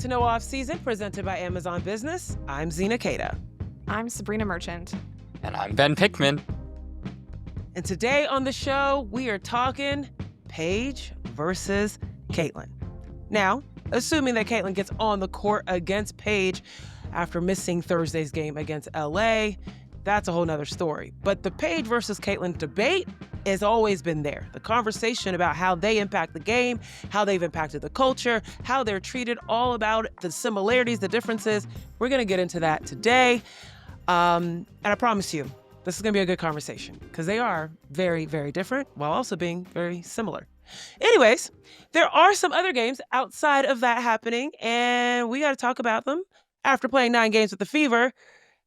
to No Off Season, presented by Amazon Business. I'm Zena. I'm Sabreena Merchant. And I'm Ben Pickman. And today on the show, we are talking Paige versus Caitlin. Now, assuming that Caitlin gets on the court against Paige after missing Thursday's game against LA, that's a whole nother story. But the Paige versus Caitlin debate has always been there. The conversation about how they impact the game, how they've impacted the culture, how they're treated, all about the similarities, the differences. We're going to get into that today. And I promise you, this is going to be a good conversation because they are very, very different while also being very similar. Anyways, there are some other games outside of that happening, and we got to talk about them. After playing 9 games with the Fever,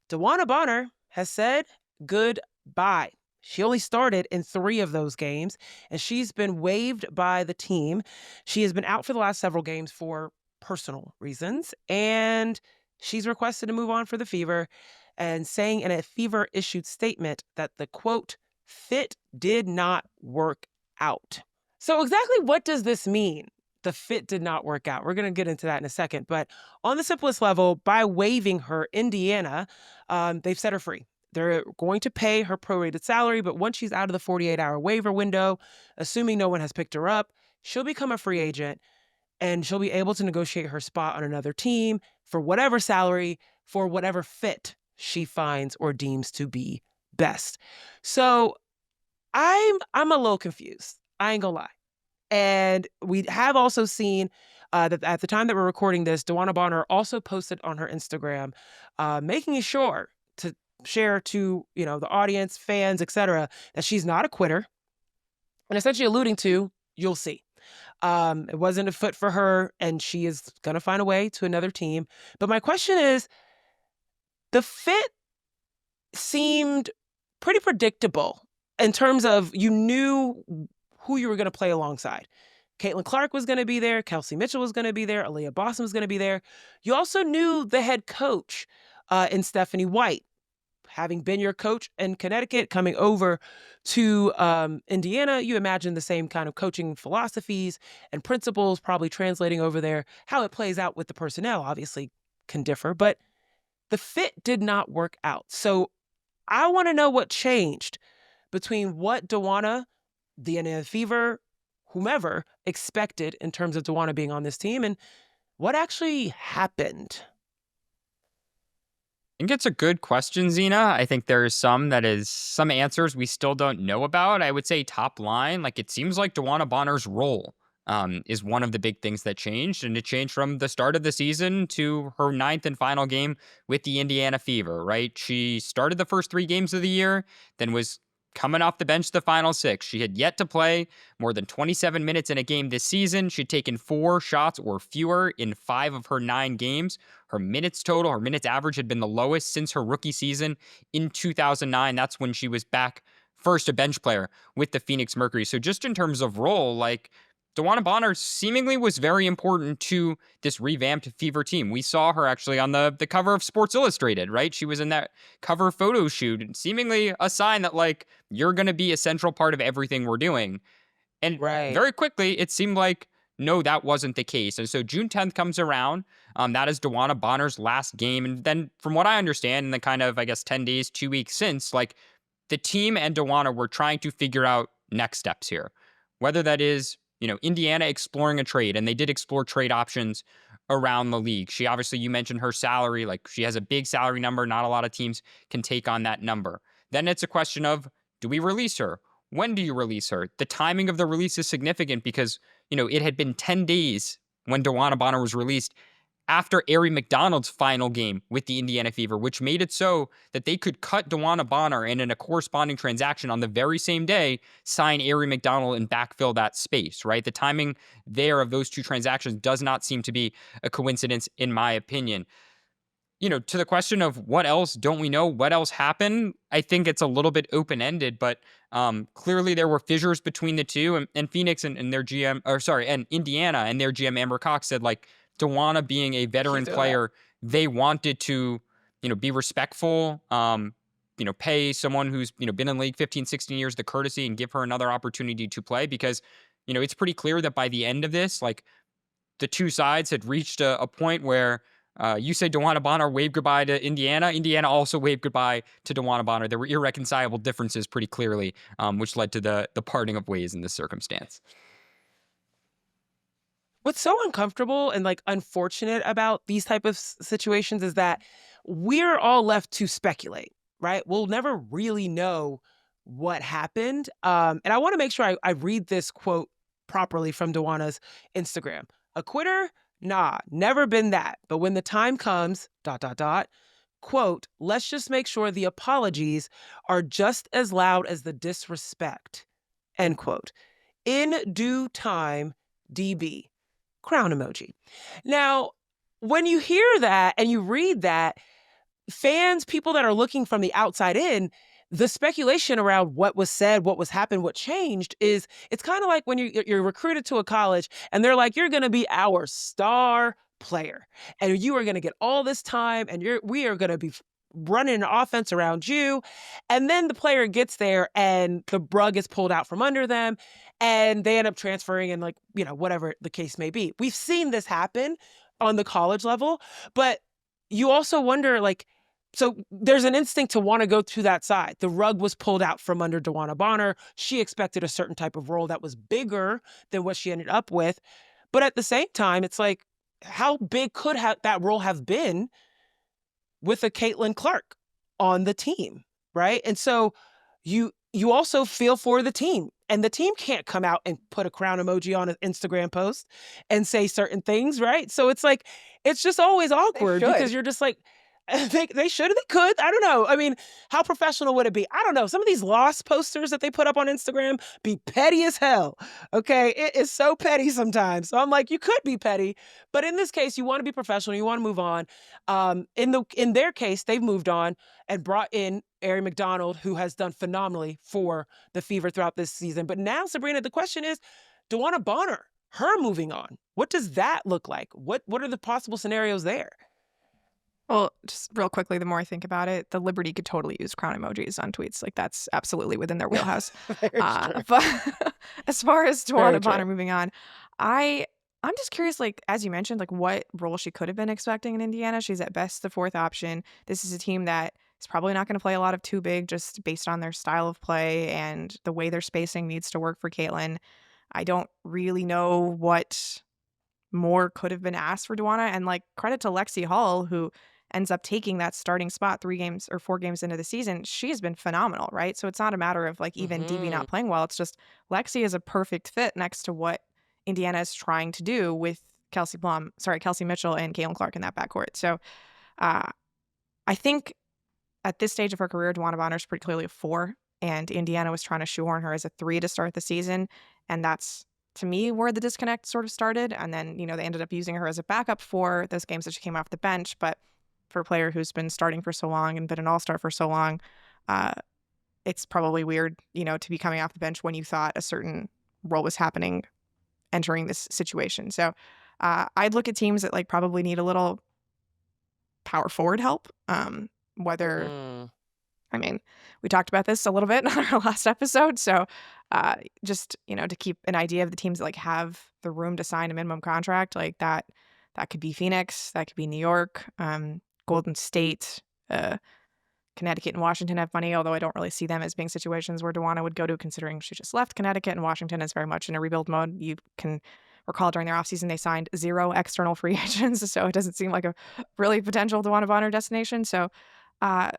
DeWanna Bonner has said goodbye. She only started in 3 of those games, and she's been waived by the team. She has been out for the last several games for personal reasons, and she's requested to move on for the Fever, and saying in a Fever-issued statement that the, quote, fit did not work out. So exactly what does this mean? The fit did not work out. We're going to get into that in a second. But on the simplest level, by waiving her, Indiana, they've set her free. They're going to pay her prorated salary, but once she's out of the 48-hour waiver window, assuming no one has picked her up, she'll become a free agent, and she'll be able to negotiate her spot on another team for whatever salary, for whatever fit she finds or deems to be best. So I'm a little confused. I ain't gonna lie. And we have also seen that at the time that we're recording this, DeWanna Bonner also posted on her Instagram, making sure to share to, the audience, fans, etc., that she's not a quitter, and essentially alluding to, you'll see. It wasn't a fit for her, and she is going to find a way to another team. But my question is, the fit seemed pretty predictable in terms of you knew who you were going to play alongside. Caitlin Clark was going to be there. Kelsey Mitchell was going to be there. Aaliyah Boston was going to be there. You also knew the head coach in Stephanie White, having been your coach in Connecticut, coming over to Indiana. You imagine the same kind of coaching philosophies and principles probably translating over there. How it plays out with the personnel obviously can differ, but the fit did not work out. So I want to know what changed between what DeWanna, the Indiana Fever, whomever expected in terms of DeWanna being on this team, and what actually happened. I think it's a good question, Zena. I think there's some answers we still don't know about. I would say top line, it seems like DeWanna Bonner's role is one of the big things that changed. And it changed from the start of the season to her 9th and final game with the Indiana Fever, right? She started the first 3 games of the year, then was coming off the bench the final 6. She had yet to play more than 27 minutes in a game this season. She'd taken 4 shots or fewer in 5 of her 9 games. Her minutes total, her minutes average had been the lowest since her rookie season in 2009. That's when she was back first a bench player with the Phoenix Mercury. So just in terms of role, DeWanna Bonner seemingly was very important to this revamped Fever team. We saw her actually on the cover of Sports Illustrated, right? She was in that cover photo shoot, seemingly a sign that, you're going to be a central part of everything we're doing. And very quickly, it seemed like, no, that wasn't the case. And so June 10th comes around. That is DeWanna Bonner's last game. And then from what I understand, in the kind of, 10 days, 2 weeks since, the team and DeWanna were trying to figure out next steps here. Whether that is Indiana exploring a trade, and they did explore trade options around the league. She obviously, you mentioned her salary, she has a big salary number. Not a lot of teams can take on that number. Then it's a question of, do we release her? When do you release her? The timing of the release is significant because, it had been 10 days when DeWanna Bonner was released after Aari McDonald's final game with the Indiana Fever, which made it so that they could cut DeWanna Bonner and in a corresponding transaction on the very same day, sign Aari McDonald and backfill that space, right? The timing there of those 2 transactions does not seem to be a coincidence, in my opinion. To the question of what else don't we know, what else happened, I think it's a little bit open-ended, but clearly there were fissures between the two, and Phoenix and their GM, and Indiana and their GM Amber Cox said, DeWanna being a veteran player, they wanted to, be respectful, pay someone who's, been in the league 15, 16 years the courtesy and give her another opportunity to play because, it's pretty clear that by the end of this, the two sides had reached a point where you say DeWanna Bonner waved goodbye to Indiana. Indiana also waved goodbye to DeWanna Bonner. There were irreconcilable differences pretty clearly, which led to the parting of ways in this circumstance. What's so uncomfortable and like unfortunate about these type of situations is that we're all left to speculate, right? We'll never really know what happened. And I want to make sure I read this quote properly from DeWanna's Instagram. A quitter? Nah, never been that. But when the time comes, ... quote, let's just make sure the apologies are just as loud as the disrespect, end quote. In due time, DB. Crown emoji. Now, when you hear that and you read that, fans, people that are looking from the outside in, the speculation around what was said, what was happened, what changed is it's kind of like when you're recruited to a college and they're like, you're going to be our star player and you are going to get all this time and we are going to be running an offense around you. And then the player gets there and the rug is pulled out from under them and they end up transferring and like, whatever the case may be. We've seen this happen on the college level, but you also wonder like, so there's an instinct to want to go to that side. The rug was pulled out from under DeWanna Bonner. She expected a certain type of role that was bigger than what she ended up with. But at the same time, it's like, how big could that role have been with a Caitlin Clark on the team, right? And so you also feel for the team. And the team can't come out and put a crown emoji on an Instagram post and say certain things, right? So it's like, it's just always awkward because you're just like, they should, they could. I don't know. I mean, how professional would it be? I don't know. Some of these lost posters that they put up on Instagram be petty as hell. Okay. It is so petty sometimes. So I'm like, you could be petty, but in this case, you want to be professional. You want to move on. In their case, they've moved on and brought in Ari McDonald, who has done phenomenally for the Fever throughout this season. But now, Sabreena, the question is, DeWanna Bonner, her moving on. What does that look like? What are the possible scenarios there? Well, just real quickly, the more I think about it, the Liberty could totally use crown emojis on tweets. Like, that's absolutely within their wheelhouse. But as far as DeWanna Bonner moving on, I'm just curious, like, as you mentioned, like, what role she could have been expecting in Indiana. She's at best the fourth option. This is a team that is probably not going to play a lot of too big just based on their style of play and the way their spacing needs to work for Caitlin. I don't really know what more could have been asked for DeWanna. And, like, credit to Lexi Hall, who ends up taking that starting spot 4 games into the season. She's been phenomenal, right? So it's not a matter of like even DB not playing well. It's just Lexi is a perfect fit next to what Indiana is trying to do with Kelsey Mitchell and Caitlin Clark in that backcourt. So I think at this stage of her career, DeWanna Bonner is pretty clearly a 4, and Indiana was trying to shoehorn her as a 3 to start the season. And that's, to me, where the disconnect sort of started. And then, they ended up using her as a backup for those games that she came off the bench. But for a player who's been starting for so long and been an all-star for so long, it's probably weird, to be coming off the bench when you thought a certain role was happening entering this situation. So I'd look at teams that like probably need a little power forward help. I mean, we talked about this a little bit on our last episode. So just, to keep an idea of the teams that like have the room to sign a minimum contract, like that could be Phoenix, that could be New York, Golden State, Connecticut and Washington have money, although I don't really see them as being situations where DeWanna would go to, considering she just left Connecticut, and Washington is very much in a rebuild mode. You can recall during their offseason, they signed 0 external free agents, so it doesn't seem like a really potential DeWanna Bonner destination. So I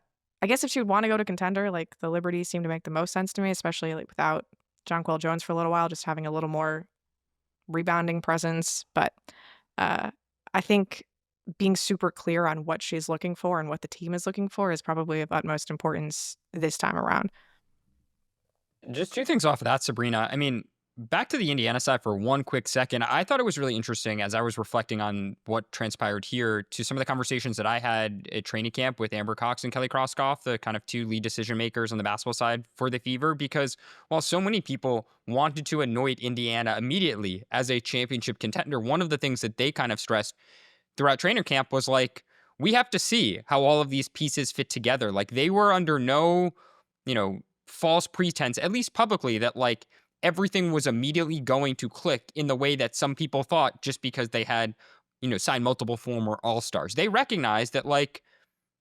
guess if she would want to go to contender, like the Liberty seem to make the most sense to me, especially like without Jonquel Jones for a little while, just having a little more rebounding presence. But I think being super clear on what she's looking for and what the team is looking for is probably of utmost importance this time around. Just 2 things off of that, Sabreena. I mean, back to the Indiana side for one quick second. I thought it was really interesting as I was reflecting on what transpired here to some of the conversations that I had at training camp with Amber Cox and Kelly Kroskoff, the kind of 2 lead decision makers on the basketball side for the Fever, because while so many people wanted to anoint Indiana immediately as a championship contender, one of the things that they kind of stressed throughout training camp was like, we have to see how all of these pieces fit together. Like, they were under no, false pretense, at least publicly, that like everything was immediately going to click in the way that some people thought just because they had, signed multiple former All-Stars. They recognized that, like,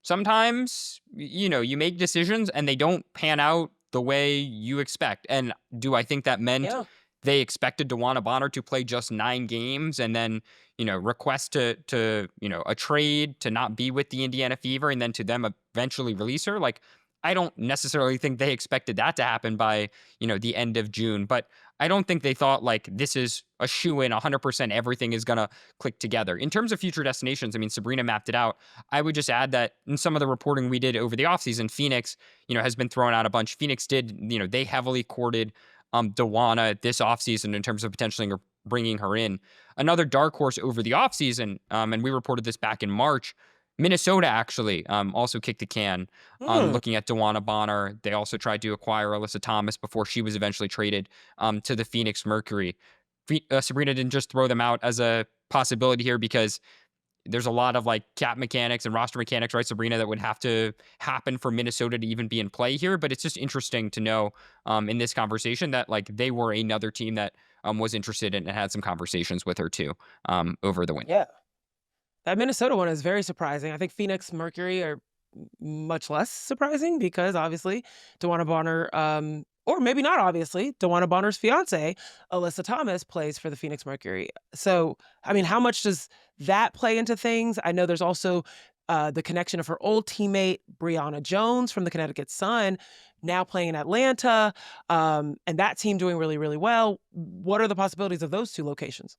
sometimes, you make decisions and they don't pan out the way you expect. And do I think that meant Yeah. they expected DeWanna Bonner to play just 9 games and then, request to a trade to not be with the Indiana Fever and then to them eventually release her? Like, I don't necessarily think they expected that to happen by, the end of June, but I don't think they thought like this is a shoo-in 100% everything is going to click together. In terms of future destinations, I mean, Sabreena mapped it out. I would just add that in some of the reporting we did over the offseason, Phoenix, has been throwing out a bunch. Phoenix did, they heavily courted DeWanna this offseason in terms of potentially bringing her in. Another dark horse over the offseason, and we reported this back in March, Minnesota actually also kicked the can on looking at DeWanna Bonner. They also tried to acquire Alyssa Thomas before she was eventually traded to the Phoenix Mercury. Sabreena didn't just throw them out as a possibility here because there's a lot of like cap mechanics and roster mechanics, right, Sabreena, that would have to happen for Minnesota to even be in play here. But it's just interesting to know in this conversation that like they were another team that was interested in and had some conversations with her too over the winter. Yeah. That Minnesota one is very surprising. I think Phoenix Mercury are much less surprising because obviously DeWanna Bonner, or maybe not obviously, DeWanna Bonner's fiance, Alyssa Thomas, plays for the Phoenix Mercury. So, I mean, how much does that play into things? I know there's also the connection of her old teammate, Brianna Jones from the Connecticut Sun, now playing in Atlanta, and that team doing really, really well. What are the possibilities of those two locations?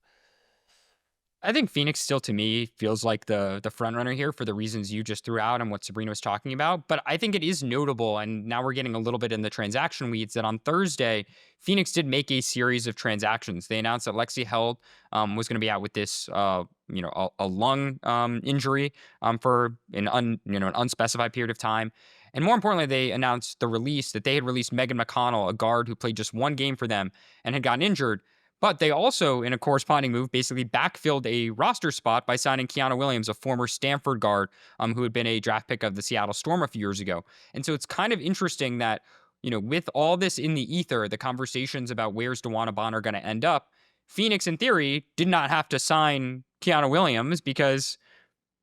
I think Phoenix still, to me, feels like the front runner here for the reasons you just threw out and what Sabreena was talking about. But I think it is notable, and now we're getting a little bit in the transaction weeds, that on Thursday, Phoenix did make a series of transactions. They announced that Lexi Held was going to be out with this, a lung injury for an unspecified period of time. And more importantly, they announced the release that they had released Megan McConnell, a guard who played just 1 game for them and had gotten injured. But they also, in a corresponding move, basically backfilled a roster spot by signing Kiana Williams, a former Stanford guard who had been a draft pick of the Seattle Storm a few years ago. And so it's kind of interesting that, with all this in the ether, the conversations about where's DeWanna Bonner going to end up, Phoenix, in theory, did not have to sign Kiana Williams because,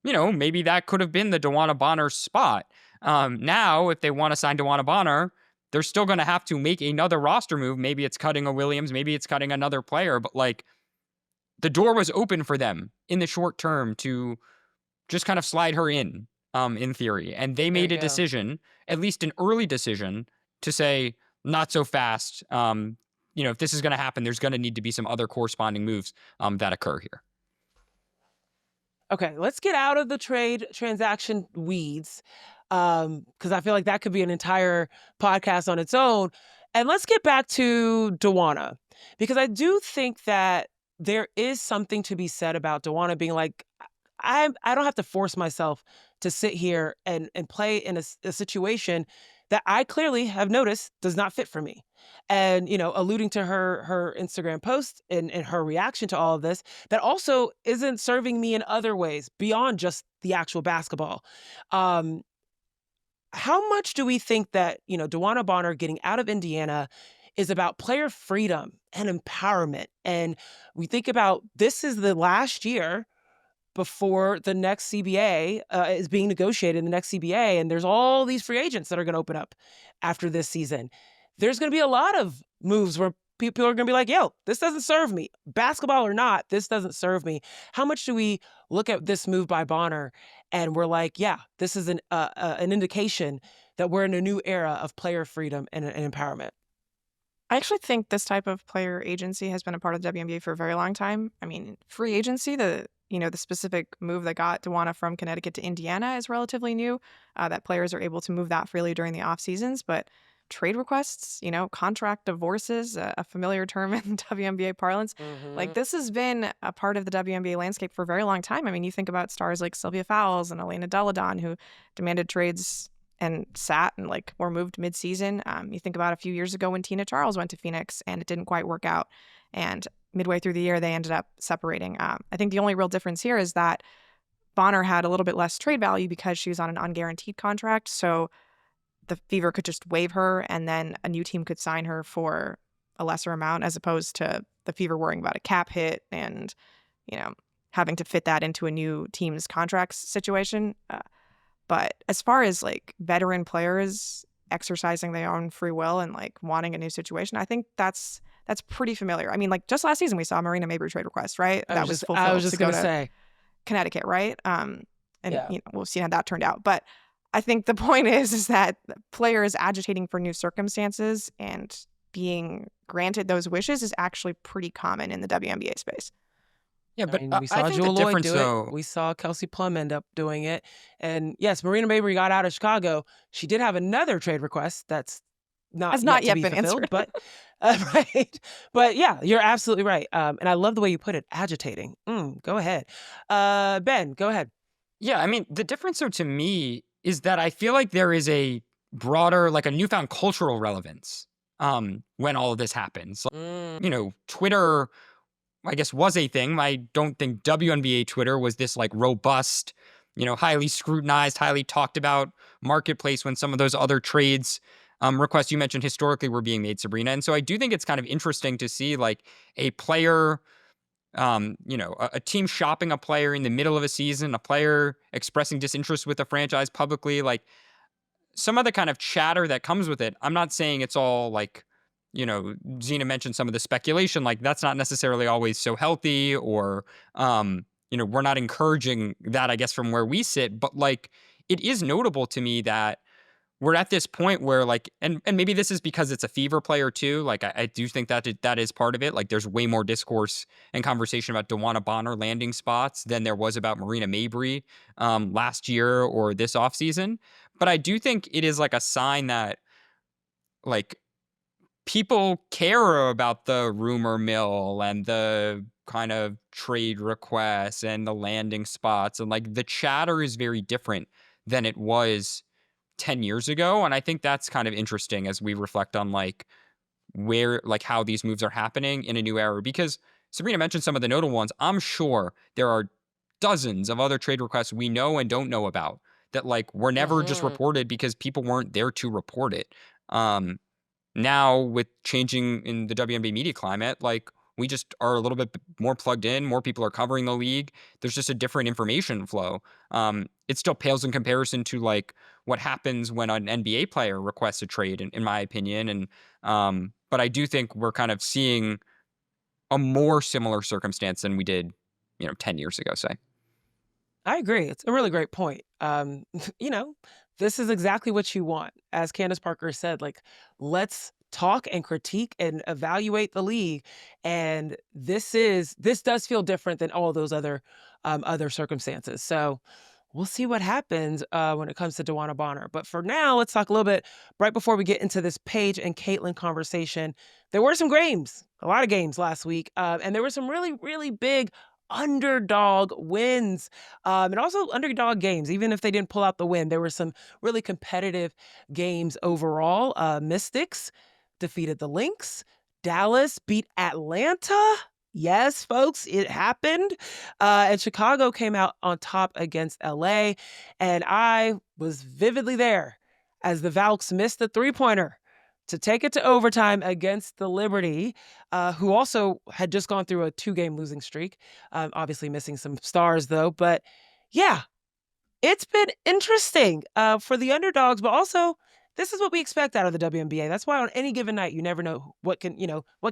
maybe that could have been the DeWanna Bonner spot. Now, if they want to sign DeWanna Bonner, they're still going to have to make another roster move. Maybe it's cutting a Williams, maybe it's cutting another player, but like the door was open for them in the short term to just kind of slide her in theory. And they made a decision, at least an early decision, to say, not so fast. If this is going to happen, there's going to need to be some other corresponding moves that occur here. Okay, let's get out of the trade transaction weeds, because I feel like that could be an entire podcast on its own. And let's get back to DeWanna, because I do think that there is something to be said about DeWanna being like, I don't have to force myself to sit here and play in a situation that I clearly have noticed does not fit for me. And, alluding to her Instagram post and her reaction to all of this, that also isn't serving me in other ways beyond just the actual basketball. How much do we think that, DeWanna Bonner getting out of Indiana is about player freedom and empowerment? And we think about this is the last year before the next CBA is being negotiated in the next CBA. And there's all these free agents that are going to open up after this season. There's going to be a lot of moves where people are going to be like, yo, this doesn't serve me. Basketball or not, this doesn't serve me. How much do we look at this move by Bonner and we're like, yeah, this is an indication that we're in a new era of player freedom and empowerment? I actually think this type of player agency has been a part of the WNBA for a very long time. I mean, free agency, the specific move that got DeWanna from Connecticut to Indiana is relatively new, that players are able to move that freely during the off seasons. But trade requests, contract divorces, a familiar term in WNBA parlance, like this has been a part of the WNBA landscape for a very long time. I mean, you think about stars like Sylvia Fowles and Elena Deladon who demanded trades and sat and were moved mid-season. You think about a few years ago when Tina Charles went to Phoenix and it didn't quite work out. And midway through the year, they ended up separating. I think the only real difference here is that Bonner had a little bit less trade value because she was on an unguaranteed contract. So the Fever could just waive her and then a new team could sign her for a lesser amount, as opposed to the Fever worrying about a cap hit and, having to fit that into a new team's contracts situation. But as far as like veteran players exercising their own free will and like wanting a new situation, I think that's pretty familiar. I mean, like just last season we saw Marina Mabry trade request, right? I was fulfilled just to go gonna to say. Connecticut, right? And Yeah. we'll see how that turned out. But I think the point is that players agitating for new circumstances and being granted those wishes is actually pretty common in the WNBA space. Yeah, I but mean, we I saw think the Jewel Lloyd difference do though. it. We saw Kelsey Plum end up doing it. And yes, Marina Mabry got out of Chicago. She did have another trade request that's Has not not yet yet to be been fulfilled, answered. but right. But yeah, you're absolutely right. And I love the way you put it, agitating. Go ahead. Ben, go ahead. Yeah, I mean, the difference though to me is that I feel like there is a broader, like a newfound cultural relevance when all of this happens. Twitter, I guess, was a thing. I don't think WNBA Twitter was this like robust, highly scrutinized, highly talked about marketplace when some of those other trades requests you mentioned historically were being made, Sabreena. And so I do think it's kind of interesting to see like a player, a team shopping a player in the middle of a season, a player expressing disinterest with a franchise publicly, like some of the kind of chatter that comes with it. I'm not saying it's all like, Zena mentioned some of the speculation, like that's not necessarily always so healthy or, we're not encouraging that, I guess, from where we sit. But like, it is notable to me that we're at this point where like, and maybe this is because it's a Fever player too. Like I do think that is part of it. Like there's way more discourse and conversation about DeWanna Bonner landing spots than there was about Marina Mabry last year or this offseason. But I do think it is like a sign that like people care about the rumor mill and the kind of trade requests and the landing spots. And like the chatter is very different than it was 10 years ago. And I think that's kind of interesting as we reflect on like where, like how these moves are happening in a new era. Because Sabreena mentioned some of the notable ones. I'm sure there are dozens of other trade requests we know and don't know about that like were never just reported because people weren't there to report it. Now with changing in the WNBA media climate, like we just are a little bit more plugged in. More people are covering the league. There's just a different information flow. It still pales in comparison to like what happens when an NBA player requests a trade, in my opinion. And but I do think we're kind of seeing a more similar circumstance than we did, 10 years ago, say. I agree. It's a really great point. This is exactly what you want. As Candace Parker said, like, let's talk and critique and evaluate the league. And this does feel different than all those other circumstances. So we'll see what happens when it comes to DeWanna Bonner. But for now, let's talk a little bit right before we get into this Paige and Caitlin conversation. There were some games, a lot of games last week, and there were some really, really big underdog wins and also underdog games. Even if they didn't pull out the win, there were some really competitive games overall. Mystics defeated the Lynx. Dallas beat Atlanta. Yes, folks, it happened. And Chicago came out on top against LA. And I was vividly there as the Valks missed the three-pointer to take it to overtime against the Liberty, who also had just gone through a 2-game losing streak. Obviously missing some stars, though. But yeah, it's been interesting for the underdogs, but also this is what we expect out of the WNBA. That's why on any given night, you never know what can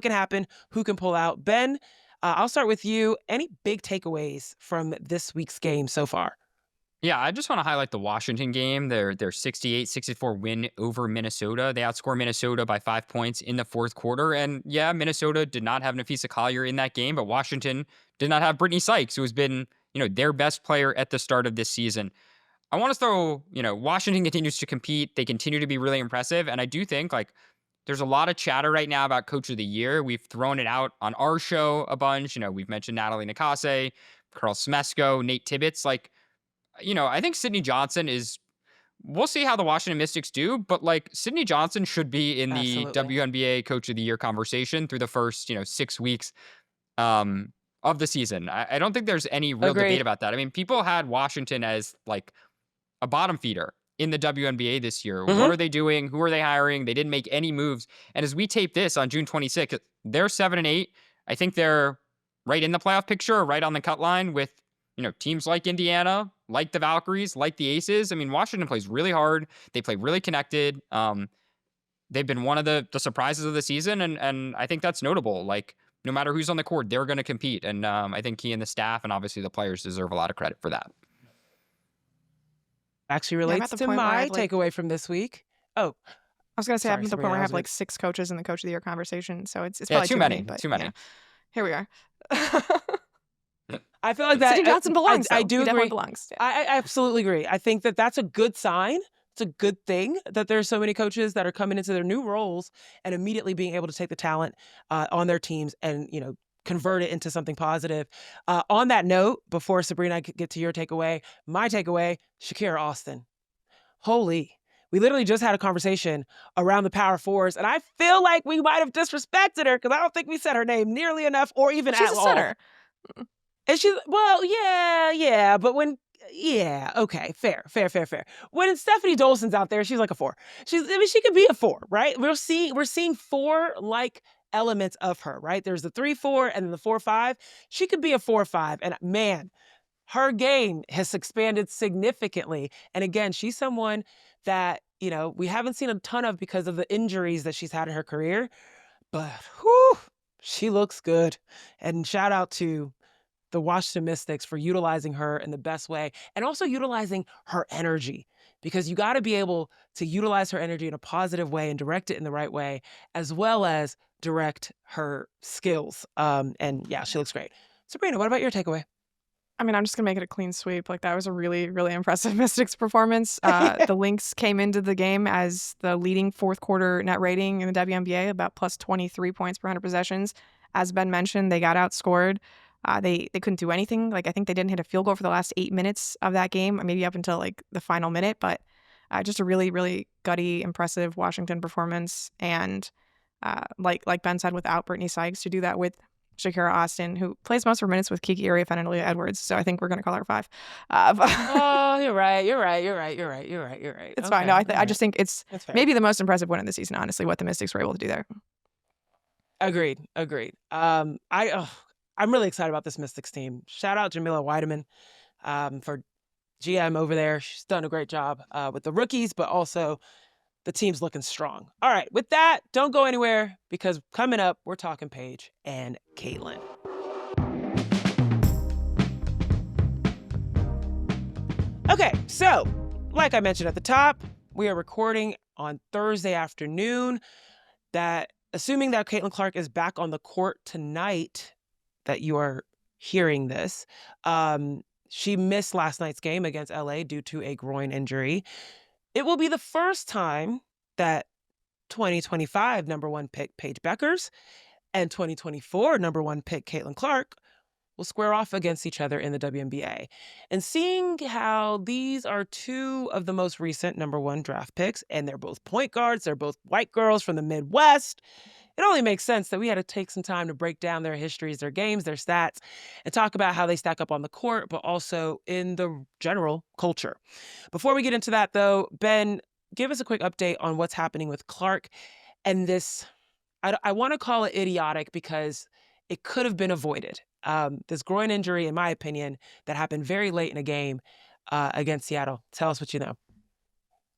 happen, who can pull out. Ben, I'll start with you. Any big takeaways from this week's game so far? Yeah, I just want to highlight the Washington game, their 68-64 win over Minnesota. They outscored Minnesota by 5 points in the fourth quarter. And yeah, Minnesota did not have Nafisa Collier in that game, but Washington did not have Brittany Sykes, who has been, their best player at the start of this season. I want to throw, Washington continues to compete. They continue to be really impressive. And I do think like there's a lot of chatter right now about Coach of the Year. We've thrown it out on our show a bunch. We've mentioned Natalie Nakase, Carl Smesko, Nate Tibbetts. Like, I think Sydney Johnson we'll see how the Washington Mystics do, but like Sydney Johnson should be in the Absolutely. WNBA Coach of the Year conversation through the first, 6 weeks of the season. I don't think there's any real Agreed. debate about that. I mean, people had Washington as like a bottom feeder in the WNBA this year. Mhm. What are they doing? Who are they hiring? They didn't make any moves. And as we tape this on June 26th, they're 7-8. I think they're right in the playoff picture, right on the cut line with, teams like Indiana, like the Valkyries, like the Aces. I mean, Washington plays really hard. They play really connected. They've been one of the surprises of the season, and I think that's notable. Like, no matter who's on the court, they're going to compete. And I think he and the staff and obviously the players deserve a lot of credit for that. Actually I'm at relates the to point where I my have, like, takeaway from this week. Oh, I was gonna say I'm sorry, at the point Sabreena, where I I have was like gonna. 6 coaches in the Coach of the Year conversation, so it's Yeah, probably too too many, but too many. here we are. I feel like Sydney that. Johnson belongs. I Though. do He definitely agree. belongs. Yeah. I absolutely agree. I think that that's a good sign. It's a good thing that there's so many coaches that are coming into their new roles and immediately being able to take the talent on their teams and convert it into something positive. On that note, before Sabreena, I get to your takeaway, my takeaway: Shakira Austin. Holy. We literally just had a conversation around the power fours, and I feel like we might have disrespected her because I don't think we said her name nearly enough or even She's at a all. center. And she's, well, yeah, but okay, fair. When Stephanie Dolson's out there, she's like a 4. She could be a 4, right? We're seeing 4 like elements of her, right? There's the 3-4 and then the 4-5. She could be a 4-5, and man, her game has expanded significantly. And again, she's someone that, we haven't seen a ton of because of the injuries that she's had in her career, but whew, she looks good. And shout out to the Washington Mystics for utilizing her in the best way and also utilizing her energy, because you got to be able to utilize her energy in a positive way and direct it in the right way, as well as direct her skills. And yeah, she looks great. Sabreena, what about your takeaway? I mean, I'm just gonna make it a clean sweep. Like, that was a really, really impressive Mystics performance. The Lynx came into the game as the leading fourth quarter net rating in the WNBA, about plus 23 points per 100 possessions. As Ben mentioned, they got outscored. They couldn't do anything. Like, I think they didn't hit a field goal for the last 8 minutes of that game, maybe up until like the final minute. But just a really, really gutty, impressive Washington performance. And like Ben said, without Brittany Sykes, to do that with Shakira Austin, who plays most of her minutes with Kiki Ariafen and Aaliyah Edwards. So I think we're going to call her 5. Oh, you're right. It's fine. No, I just think it's maybe the most impressive win of the season, honestly, what the Mystics were able to do there. Agreed. I'm really excited about this Mystics team. Shout out Jamila Weideman for GM over there. She's done a great job with the rookies, but also the team's looking strong. All right, with that, don't go anywhere, because coming up, we're talking Paige and Caitlin. Okay, so like I mentioned at the top, we are recording on Thursday afternoon. That assuming that Caitlin Clark is back on the court tonight, that you are hearing this. She missed last night's game against LA due to a groin injury. It will be the first time that 2025 number 1 pick Paige Bueckers and 2024 number 1 pick Caitlin Clark will square off against each other in the WNBA. And seeing how these are 2 of the most recent number 1 draft picks, and they're both point guards, they're both white girls from the Midwest, it only makes sense that we had to take some time to break down their histories, their games, their stats, and talk about how they stack up on the court, but also in the general culture. Before we get into that, though, Ben, give us a quick update on what's happening with Clark and this, I want to call it idiotic because it could have been avoided. This groin injury, in my opinion, that happened very late in a game against Seattle. Tell us what you know.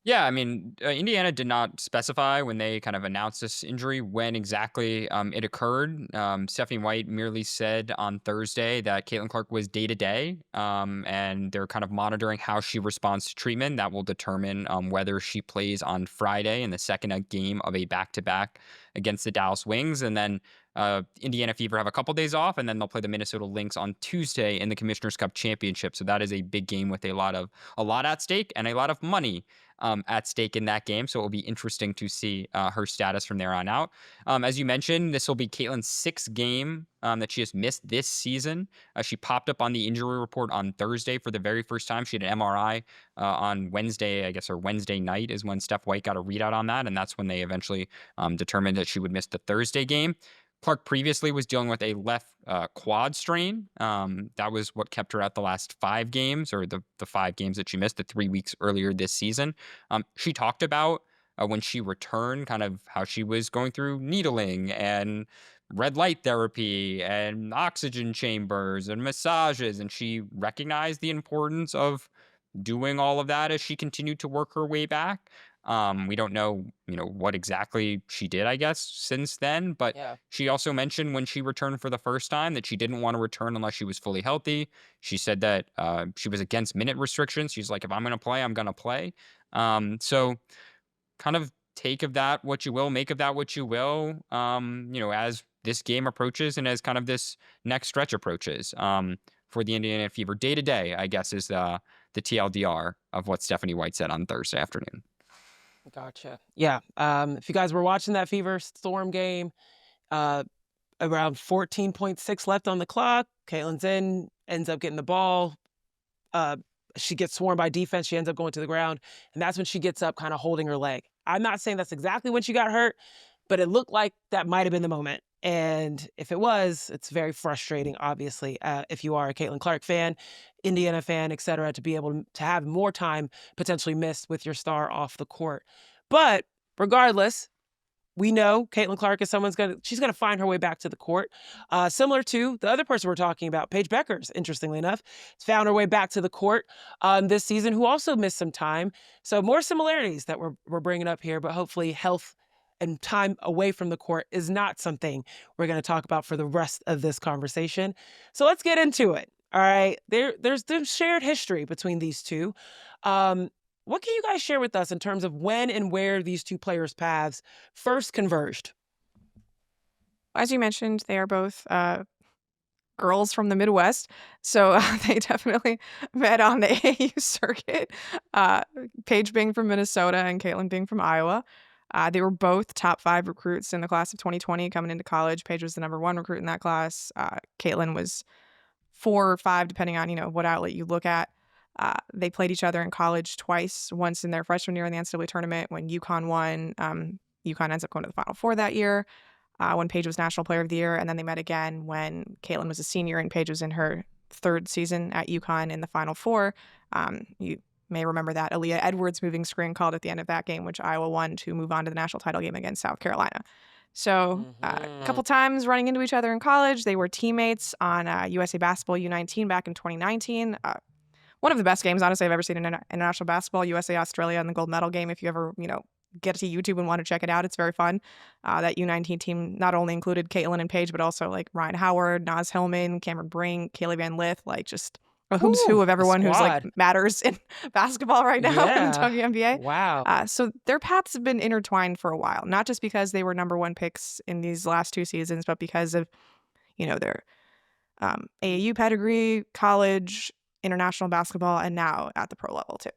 Yeah, I mean, Indiana did not specify when they kind of announced this injury when exactly it occurred. Stephanie White merely said on Thursday that Caitlin Clark was day to day, and they're kind of monitoring how she responds to treatment. That will determine whether she plays on Friday in the second game of a back-to-back against the Dallas Wings, and then Indiana Fever have a couple days off, and then they'll play the Minnesota Lynx on Tuesday in the Commissioner's Cup Championship. So that is a big game with a lot at stake and a lot of money at stake in that game. So it will be interesting to see her status from there on out. As you mentioned, this will be Caitlin's 6th game that she has missed this season. She popped up on the injury report on Thursday for the very first time. She had an MRI on Wednesday, I guess, or Wednesday night is when Steph White got a readout on that. And that's when they eventually determined that she would miss the Thursday game. Clark previously was dealing with a left quad strain. That was what kept her out the last 5 games, or the 5 games that she missed, the 3 weeks earlier this season. She talked about when she returned, kind of how she was going through needling and red light therapy and oxygen chambers and massages. And she recognized the importance of doing all of that as she continued to work her way back. We don't know, what exactly she did, I guess, since then. But Yeah. she also mentioned when she returned for the first time that she didn't want to return unless she was fully healthy. She said that she was against minute restrictions. She's like, if I'm going to play, I'm going to play. So kind of take of that what you will, make of that what you will, as this game approaches and as kind of this next stretch approaches for the Indiana Fever. Day to day, I guess, is the TLDR of what Stephanie White said on Thursday afternoon. Gotcha. Yeah. If you guys were watching that Fever Storm game, around 14.6 left on the clock, Caitlin ends up getting the ball. She gets swarmed by defense. She ends up going to the ground. And that's when she gets up kind of holding her leg. I'm not saying that's exactly when she got hurt, but it looked like that might have been the moment. And if it was, it's very frustrating, obviously, if you are a Caitlin Clark fan, Indiana fan, et cetera, to be able to have more time potentially missed with your star off the court. But regardless, we know Caitlin Clark is she's going to find her way back to the court. Similar to the other person we're talking about, Paige Bueckers, interestingly enough, found her way back to the court this season, who also missed some time. So more similarities that we're bringing up here, but hopefully health and time away from the court is not something we're going to talk about for the rest of this conversation. So let's get into it. All right. There's shared history between these two. What can you guys share with us in terms of when and where these two players' paths first converged? As you mentioned, they are both girls from the Midwest, so they definitely met on the AAU circuit. Paige being from Minnesota and Caitlin being from Iowa. They were both top 5 recruits in the class of 2020 coming into college. Paige was the number 1 recruit in that class. Caitlin was 4 or 5, depending on what outlet you look at. They played each other in college twice, once in their freshman year in the NCAA tournament when UConn won. UConn ends up going to the Final Four that year when Paige was National Player of the Year. And then they met again when Caitlin was a senior and Paige was in her 3rd season at UConn in the Final Four. You may remember that Aaliyah Edwards moving screen called at the end of that game, which Iowa won to move on to the national title game against South Carolina. So a couple times running into each other in college. They were teammates on USA Basketball U19 back in 2019. One of the best games, honestly, I've ever seen in international basketball, USA-Australia and the gold medal game. If you ever, get to YouTube and want to check it out, it's very fun. That U19 team not only included Caitlin and Paige, but also like Ryan Howard, Naz Hillman, Cameron Brink, Kaylee Van Lith, like just a who's who of everyone who's like matters in basketball right now in the WNBA. Wow. So their paths have been intertwined for a while, not just because they were number 1 picks in these last 2 seasons, but because of, their AAU pedigree, college, international basketball, and now at the pro level too.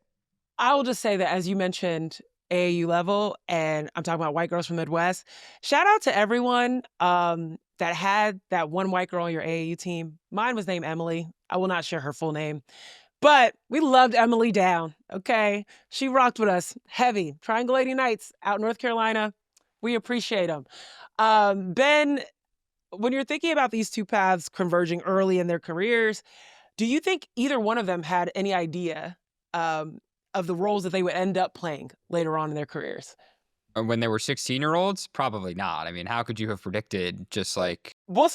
I will just say that, as you mentioned, AAU level, and I'm talking about white girls from the Midwest, shout out to everyone that had that one white girl on your AAU team. Mine was named Emily. I will not share her full name, but we loved Emily down, okay? She rocked with us heavy. Triangle Lady Knights out in North Carolina. We appreciate them. Ben, when you're thinking about these two paths converging early in their careers, do you think either one of them had any idea of the roles that they would end up playing later on in their careers? When they were 16-year-olds? Probably not. I mean, how could you have predicted just like... Well,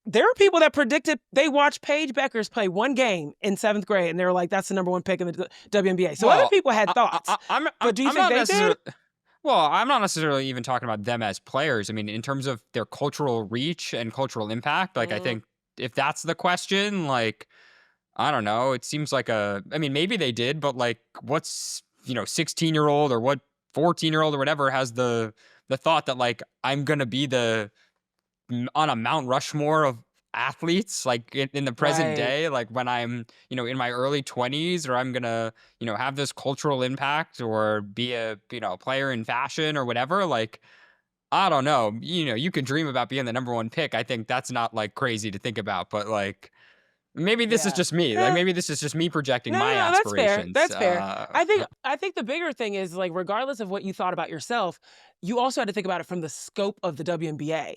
there are people that predicted they watched Paige Bueckers play 1 game in 7th grade, and they were like, that's the number 1 pick in the WNBA. So other people had thoughts. But do you think they did? Well, I'm not necessarily even talking about them as players. I mean, in terms of their cultural reach and cultural impact, like I think if that's the question, like, I don't know. It seems like maybe they did, but like what's, 16-year-old or what 14-year-old or whatever has the thought that like, I'm going to be on a Mount Rushmore of athletes, like in the present day, like when I'm, in my early 20s, or I'm going to, have this cultural impact or be a, player in fashion or whatever. Like, I don't know, you can dream about being the number 1 pick. I think that's not like crazy to think about, but like, maybe this is just me. Like maybe this is just me projecting my aspirations. That's fair. I think the bigger thing is like, regardless of what you thought about yourself, you also had to think about it from the scope of the WNBA.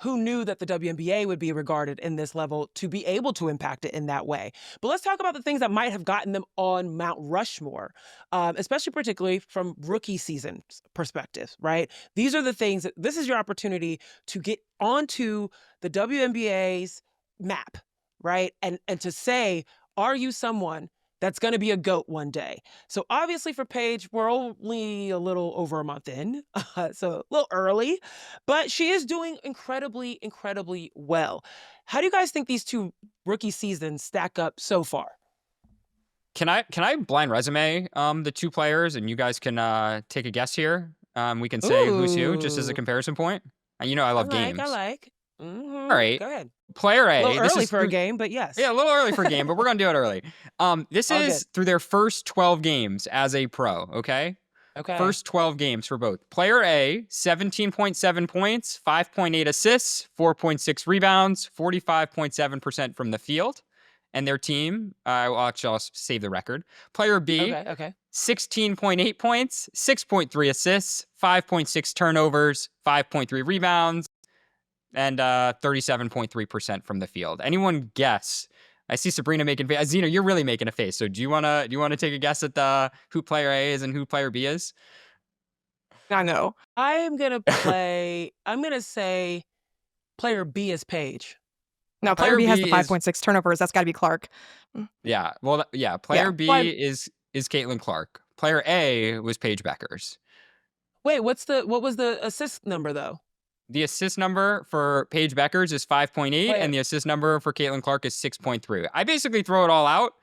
who knew that the WNBA would be regarded in this level to be able to impact it in that way? But let's talk about the things that might have gotten them on Mount Rushmore, especially particularly from rookie season perspective, right? These are the things that this is your opportunity to get onto the WNBA's map, right? And to say, are you someone that's going to be a GOAT one day? So obviously for Paige, we're only a little over a month in, so a little early, but she is doing incredibly, incredibly well. How do you guys think these two rookie seasons stack up so far? Can I blind resume the two players, and you guys can take a guess here? We can say who's who just as a Ooh, comparison point. You know I love I games. like. All right. Go ahead. Player A A, little this early is for a through, game, but yes. yeah, a little early for a game, but we're gonna do it early. This All is good. through their first 12 games as a pro. Okay. Okay. First 12 games for both. Player A, 17.7 points, 5.8 assists, 4.6 rebounds, 45.7% from the field. And their team, I'll save the record. Player B, Okay. 16.8 points, 6.3 assists, 5.6 turnovers, 5.3 rebounds, and 37.3% from the field. Anyone guess? I see Sabreena making face. Zena, you're really making a face. So do you wanna take a guess at who player A is and who player B is? I know. I'm gonna say player B is Paige. No, player Player B has the B is 5.6 turnovers. That's got to be Clark. yeah. Well, yeah. Player Yeah. B Why? is Caitlin Clark. Player A was Paige Bueckers. Wait, what was the assist number though? The assist number for Paige Bueckers is 5.8, Player. and the assist number for Caitlin Clark is 6.3. I basically throw it all out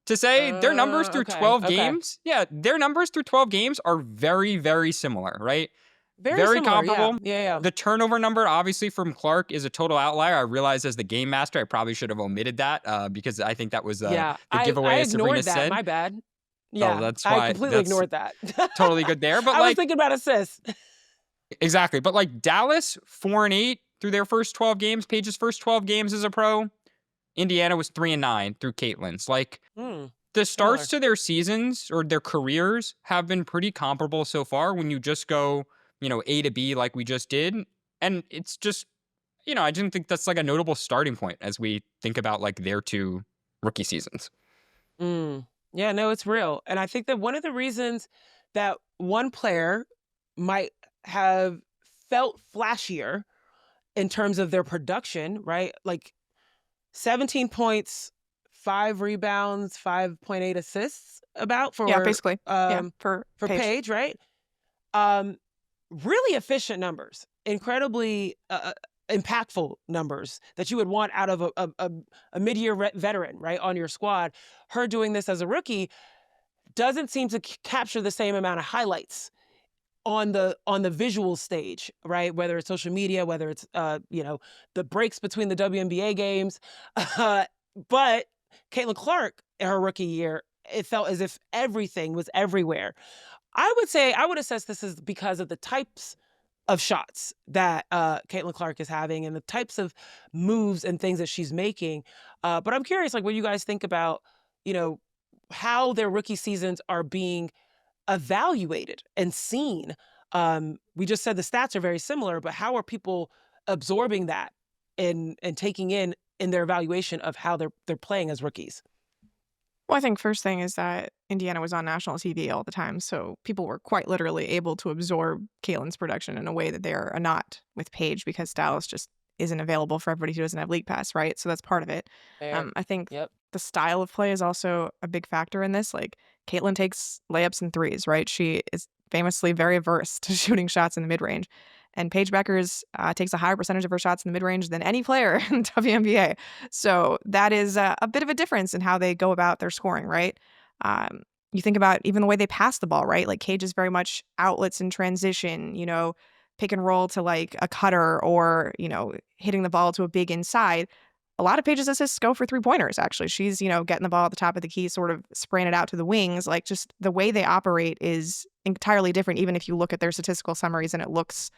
to say their numbers through 12 Okay. games. Yeah, their numbers through 12 games are very, very similar, right? Very similar, comparable. Yeah. The turnover number, obviously, from Clark is a total outlier. I realize as the game master, I probably should have omitted that because I think that was Yeah. the I giveaway, as ignored Sabreena that. said. My bad. Oh, Yeah. that's I why. completely That's ignored that. totally good there. But I was like, thinking about assists. exactly. But like Dallas, 4-8 through their first 12 games. Paige's first 12 games as a pro. Indiana was 3-9 through Caitlin's. Like, the starts to their seasons or their careers have been pretty comparable so far when you just go, A to B like we just did. And it's just, I didn't think that's like a notable starting point as we think about like their two rookie seasons. Yeah, no, it's real. And I think that one of the reasons that one player might have felt flashier in terms of their production, right? Like 17 points, 5 rebounds, 5.8 assists about for Basically. For Paige, right? Really efficient numbers, incredibly impactful numbers that you would want out of a mid-year veteran, right, on your squad. Her doing this as a rookie doesn't seem to capture the same amount of highlights on the visual stage, right? Whether it's social media, whether it's the breaks between the WNBA games, but Caitlin Clark in her rookie year, it felt as if everything was everywhere. I would assess this as because of the types of shots that Caitlin Clark is having and the types of moves and things that she's making. But I'm curious, like, what you guys think about, how their rookie seasons are being evaluated and seen. We just said the stats are very similar, but how are people absorbing that and taking in their evaluation of how they're playing as rookies? Well, I think first thing is that Indiana was on national TV all the time, so people were quite literally able to absorb Caitlin's production in a way that they're not with Paige because Dallas just isn't available for everybody who doesn't have League Pass, right? So that's part of it. I think the style of play is also a big factor in this. Like, Caitlin takes layups and threes, right? She is famously very averse to shooting shots in the mid-range. And Paige Bueckers takes a higher percentage of her shots in the mid-range than any player in WNBA. So that is a bit of a difference in how they go about their scoring, right? You think about even the way they pass the ball, right? Like, Paige is very much outlets in transition, pick and roll to like a cutter or, hitting the ball to a big inside. A lot of Paige's assists go for 3-pointers, actually. She's, getting the ball at the top of the key, sort of spraying it out to the wings. Like, just the way they operate is entirely different, even if you look at their statistical summaries and it looks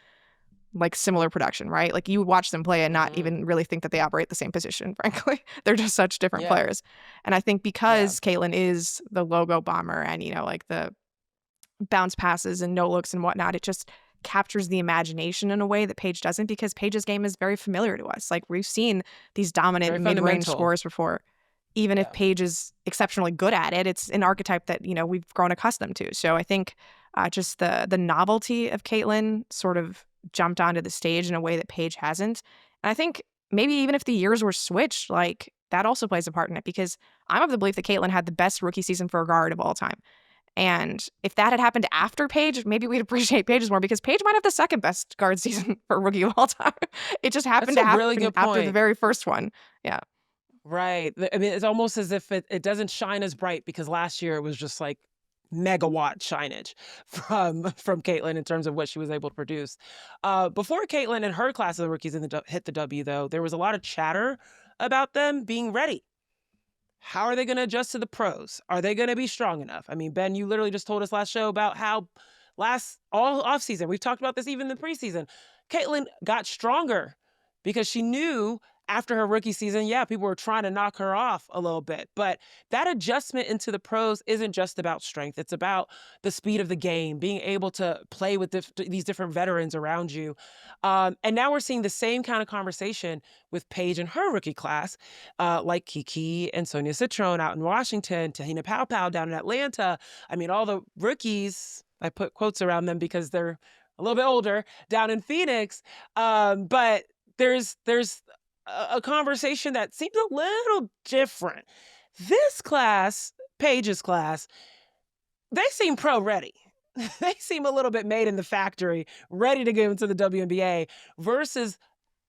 like similar production, right? Like, you watch them play and not even really think that they operate the same position, frankly. They're just such different players. And I think because Caitlin is the logo bomber and, like the bounce passes and no looks and whatnot, it just captures the imagination in a way that Paige doesn't, because Paige's game is very familiar to us. Like, we've seen these dominant Very mid-range fundamental. scorers before. Even if Paige is exceptionally good at it, it's an archetype that, we've grown accustomed to. So I think just the novelty of Caitlin sort of jumped onto the stage in a way that Paige hasn't. And I think maybe even if the years were switched, like, that also plays a part in it, because I'm of the belief that Caitlin had the best rookie season for a guard of all time. And if that had happened after Paige, maybe we'd appreciate Paige's more, because Paige might have the second best guard season for a rookie of all time. It just happened That's to a really happen good after the point. very first one. Yeah. Right. I mean, it's almost as if it doesn't shine as bright, because last year it was just like megawatt shinage from Caitlin in terms of what she was able to produce. Before Caitlin and her class of the rookies hit the W, though, there was a lot of chatter about them being ready. How are they going to adjust to the pros? Are they going to be strong enough? I mean, Ben, you literally just told us last show about how all offseason, we've talked about this even in the preseason, Caitlin got stronger because she knew after her rookie season, people were trying to knock her off a little bit. But that adjustment into the pros isn't just about strength. It's about the speed of the game, being able to play with these different veterans around you. And now we're seeing the same kind of conversation with Paige and her rookie class, like Kiki and Sonia Citron out in Washington, Tahina Pow down in Atlanta. I mean, all the rookies, I put quotes around them because they're a little bit older, down in Phoenix. But there's a conversation that seems a little different. This class, Paige's class, they seem pro ready. They seem a little bit made in the factory, ready to go into the WNBA, versus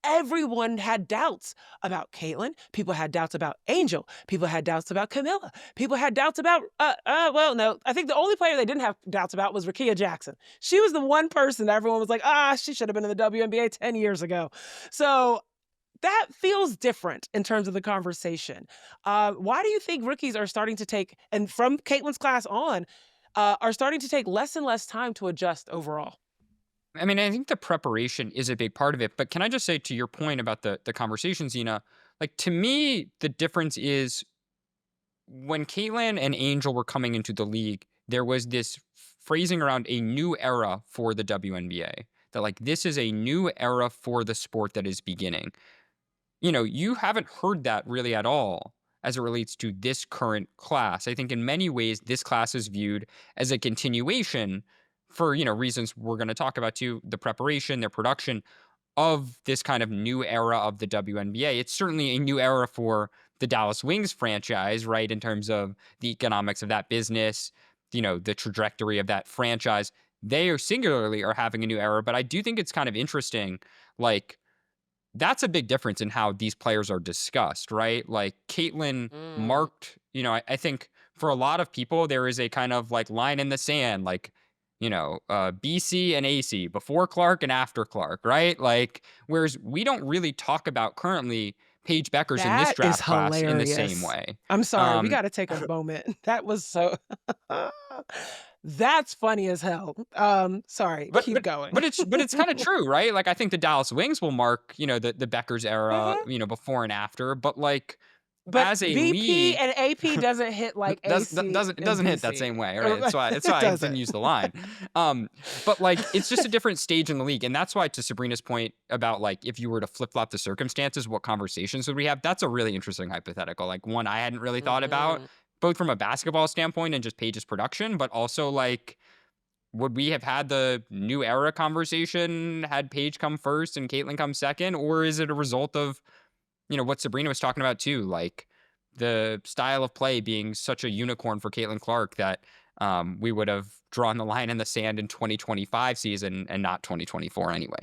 everyone had doubts about Caitlin. People had doubts about Angel. People had doubts about Camilla. People had doubts about, no, I think the only player they didn't have doubts about was Rickea Jackson. She was the one person that everyone was like, she should have been in the WNBA 10 years ago. So that feels different in terms of the conversation. Why do you think rookies are starting to take, and from Caitlin's class on, are starting to take less and less time to adjust overall? I mean, I think the preparation is a big part of it. But can I just say, to your point about the conversation, Zena, like, to me, the difference is when Caitlin and Angel were coming into the league, there was this phrasing around a new era for the WNBA. That, like, this is a new era for the sport that is beginning. You haven't heard that really at all as it relates to this current class. I think in many ways, this class is viewed as a continuation for, reasons we're going to talk about too, the preparation, their production of this kind of new era of the WNBA. It's certainly a new era for the Dallas Wings franchise, right? In terms of the economics of that business, the trajectory of that franchise. They are singularly having a new era, but I do think it's kind of interesting, like, that's a big difference in how these players are discussed, right? Like, Caitlin marked, I think for a lot of people, there is a kind of like line in the sand, like, BC and AC, before Clark and after Clark, right? Like, whereas we don't really talk about currently Paige Bueckers in this That draft is class in the same hilarious. way. I'm sorry, we got to take a moment. That was so. That's funny as hell. Sorry, keep going. But it's kind of true, right? Like, I think the Dallas Wings will mark, the Bueckers era, before and after. But, like, But as a BP league, and AP doesn't hit like AC. doesn't hit that same way, right? That's why I didn't use the line. But, like, it's just a different stage in the league, and that's why, to Sabrina's point about, like, if you were to flip flop the circumstances, what conversations would we have? That's a really interesting hypothetical, like, one I hadn't really thought about, both from a basketball standpoint and just Paige's production, but also, like, would we have had the new era conversation had Paige come first and Caitlin come second, or is it a result of what Sabreena was talking about too, like the style of play being such a unicorn for Caitlin Clark that we would have drawn the line in the sand in 2025 season and not 2024 anyway.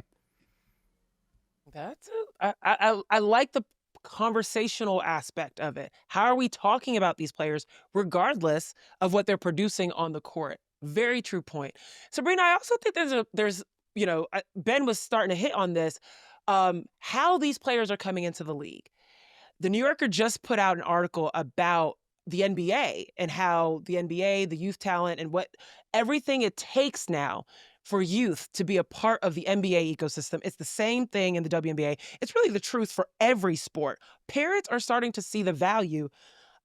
I like the conversational aspect of it. How are we talking about these players regardless of what they're producing on the court? Very true point. Sabreena, I also think there's Ben was starting to hit on this, how these players are coming into the league. The New Yorker just put out an article about the NBA and how the NBA, the youth talent, and everything it takes now for youth to be a part of the NBA ecosystem. It's the same thing in the WNBA. It's really the truth for every sport. Parents are starting to see the value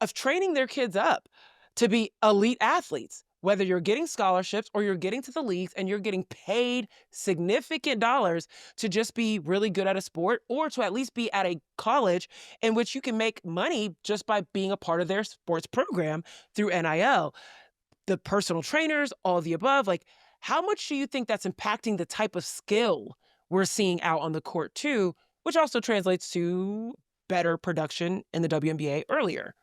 of training their kids up to be elite athletes. whether you're getting scholarships or you're getting to the leagues and you're getting paid significant dollars to just be really good at a sport, or to at least be at a college in which you can make money just by being a part of their sports program through NIL. The personal trainers, all the above, like, how much do you think that's impacting the type of skill we're seeing out on the court too, which also translates to better production in the WNBA earlier?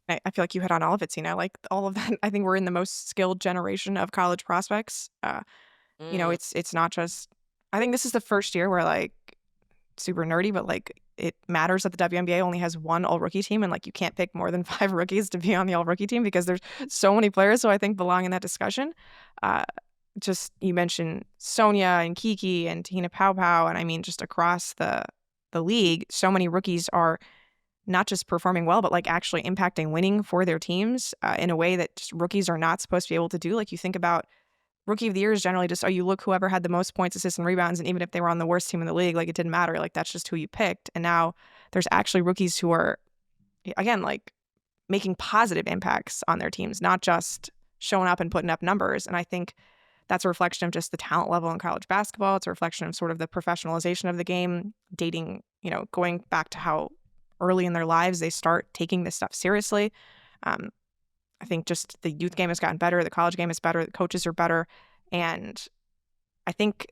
I feel like you hit on all of it, Zena. Like all of that, I think we're in the most skilled generation of college prospects. You know, Mm. it's not just. I think this is the first year where like super nerdy, but like it matters that the WNBA only has one all-rookie team, and like you can't pick more than 5 rookies to be on the all-rookie team because there's so many players who I think belong in that discussion. Just you mentioned Sonia and Kiki and Tina Pow Pow, and I mean just across the league, so many rookies are not just performing well, but like actually impacting winning for their teams in a way that just rookies are not supposed to be able to do. Like you think about Rookie of the Year is generally just, oh, you look whoever had the most points, assists, and rebounds, and even if they were on the worst team in the league, like it didn't matter. Like that's just who you picked. And now there's actually rookies who are, again, like making positive impacts on their teams, not just showing up and putting up numbers. And I think that's a reflection of just the talent level in college basketball. It's a reflection of sort of the professionalization of the game, dating, going back to how early in their lives they start taking this stuff seriously. I think just the youth game has gotten better. The college game is better. The coaches are better. And I think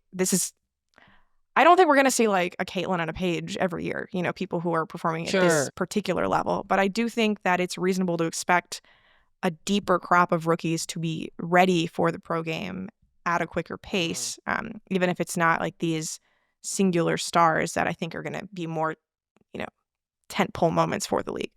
I don't think we're going to see like a Caitlin and a Paige every year, people who are performing at this particular level. But I do think that it's reasonable to expect a deeper crop of rookies to be ready for the pro game at a quicker pace, even if it's not like these singular stars that I think are going to be more, tentpole moments for the league.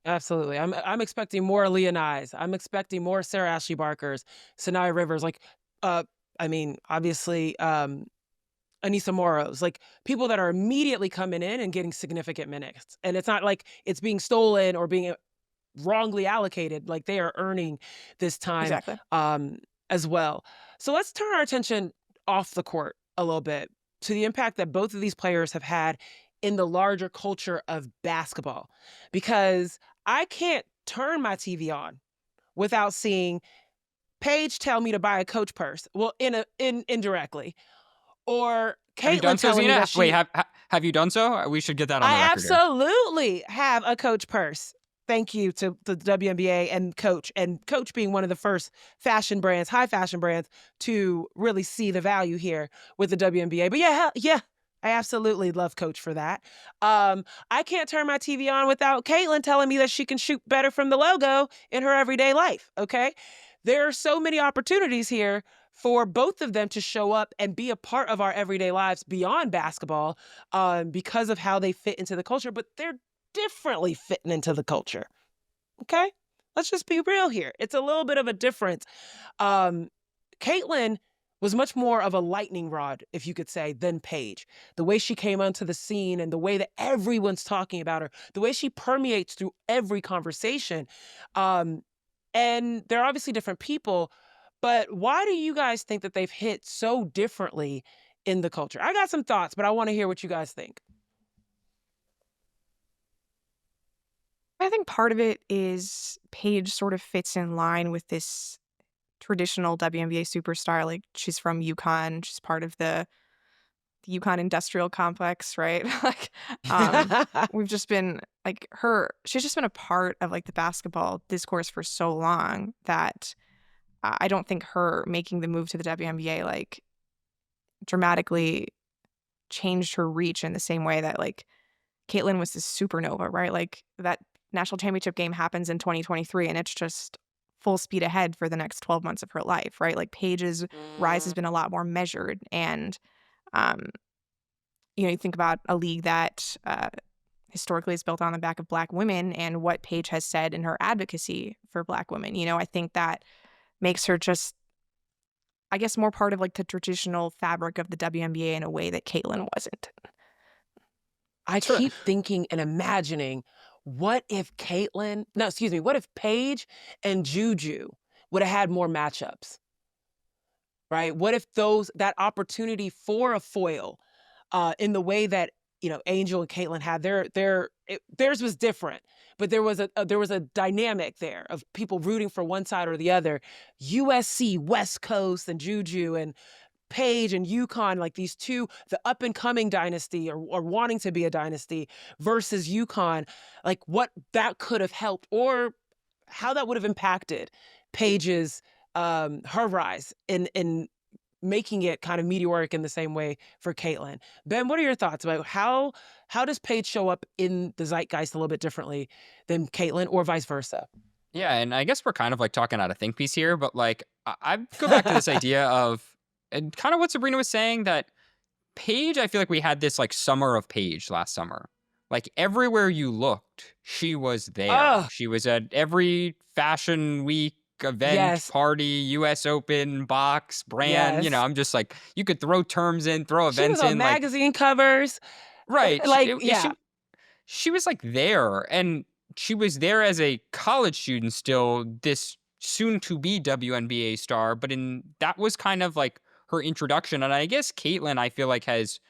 Absolutely. I'm expecting more Aaliyah Nyes. I'm expecting more Sarah Ashley Barkers, Sanaya Rivers, like, obviously, Anissa Moros, like people that are immediately coming in and getting significant minutes. And it's not like it's being stolen or being wrongly allocated. Like they are earning this time Exactly. as well. So let's turn our attention off the court a little bit to the impact that both of these players have had in the larger culture of basketball, because I can't turn my TV on without seeing Paige tell me to buy a Coach purse. Well, indirectly, or Have you done Caitlin so, telling me Zena? that she. Wait, have you done so? We should get that on the I record here. absolutely have a Coach purse. Thank you to the WNBA and Coach being one of the first fashion brands, high fashion brands, to really see the value here with the WNBA. But yeah, I absolutely love Coach for that. I can't turn my TV on without Caitlin telling me that she can shoot better from the logo in her everyday life, okay? There are so many opportunities here for both of them to show up and be a part of our everyday lives beyond basketball because of how they fit into the culture, but they're differently fitting into the culture, okay? Let's just be real here. It's a little bit of a difference. Caitlin was much more of a lightning rod, if you could say, than Paige. The way she came onto the scene and the way that everyone's talking about her, the way she permeates through every conversation. And they're obviously different people, but why do you guys think that they've hit so differently in the culture? I got some thoughts, but I want to hear what you guys think. I think part of it is Paige sort of fits in line with this traditional WNBA superstar. Like she's from UConn. She's part of the UConn industrial complex, right? Like we've just been like she's just been a part of like the basketball discourse for so long that I don't think her making the move to the WNBA like dramatically changed her reach in the same way that like Caitlin was this supernova, right? Like that national championship game happens in 2023 and it's just full speed ahead for the next 12 months of her life, right? Like Paige's rise has been a lot more measured. And, you think about a league that historically is built on the back of Black women and what Paige has said in her advocacy for Black women. I think that makes her just, I guess, more part of like the traditional fabric of the WNBA in a way that Caitlin wasn't. I keep thinking and imagining, what if Paige and Juju would have had more matchups, right? What if that opportunity for a foil in the way that Angel and Caitlin had, theirs was different, but there was a dynamic there of people rooting for one side or the other. USC, West Coast, and Juju, and Paige and UConn, like these two, the up and coming dynasty or wanting to be a dynasty versus UConn, like what that could have helped or how that would have impacted Paige's her rise in making it kind of meteoric in the same way for Caitlin. Ben, what are your thoughts about how does Paige show up in the zeitgeist a little bit differently than Caitlin or vice versa? Yeah, and I guess we're kind of like talking out of think piece here, but like I go back to this idea of, and kind of what Sabreena was saying, that Paige, I feel like we had this like summer of Paige last summer. Like everywhere you looked, she was there. Oh, She was at every fashion week, event, yes, party, US Open, box, brand. yes. I'm just like, you could throw terms in, throw She was events on in, like, magazine covers. right. Like, yeah. She was like there, and she was there as a college student still, this soon to be WNBA star, but that was kind of like her introduction. And I guess Caitlin, I feel like, has,